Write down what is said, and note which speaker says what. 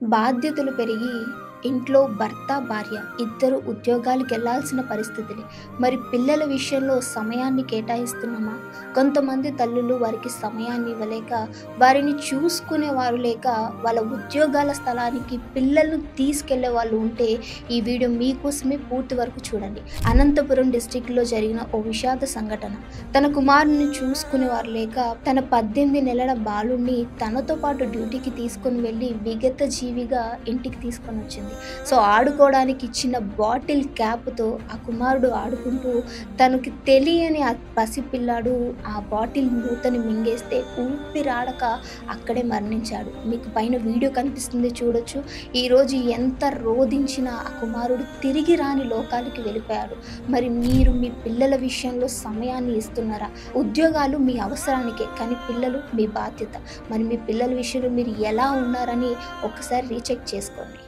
Speaker 1: బాధ్యతలు పెరిగి ఇంట్లో భర్త, భార్య ఇద్దరు ఉద్యోగాలకెళ్ళాల్సిన పరిస్థితులే. మరి పిల్లల విషయంలో సమయాన్ని కేటాయిస్తున్నామా? కొంతమంది తల్లులు వారికి సమయాన్ని ఇవ్వలేక, వారిని చూసుకునేవారు లేక, వాళ్ళ ఉద్యోగాల స్థలానికి పిల్లలను తీసుకెళ్ళే వాళ్ళు ఉంటే, ఈ వీడియో మీకోసమే పూర్తి వరకు చూడండి. అనంతపురం డిస్ట్రిక్ట్‌లో జరిగిన ఓ విషాద సంఘటన. తన కుమారుడిని చూసుకునేవారు లేక, తన 18 నెలల బాలుడిని తనతో పాటు డ్యూటీకి తీసుకొని వెళ్ళి విగతజీవిగా ఇంటికి తీసుకొనొచ్చింది. సో, ఆడుకోవడానికి ఇచ్చిన బాటిల్ క్యాప్‌తో ఆ కుమారుడు ఆడుకుంటూ తనకి తెలియని ఆ పసిపిల్లాడు ఆ బాటిల్ మూతని మింగేస్తే ఊపిరాడక అక్కడే మరణించాడు. మీకు పైన వీడియో కనిపిస్తుంది చూడొచ్చు. ఈరోజు ఎంత రోదించినా ఆ కుమారుడు తిరిగి రాని లోకానికి వెళ్ళిపోయాడు. మరి మీరు మీ పిల్లల విషయంలో సమయాన్ని ఇస్తున్నారా? ఉద్యోగాలు మీ అవసరానికే, కానీ పిల్లలు మీ బాధ్యత. మరి మీ పిల్లల విషయంలో మీరు ఎలా ఉన్నారని ఒక్కసారి రీచెక్ చేసుకోండి.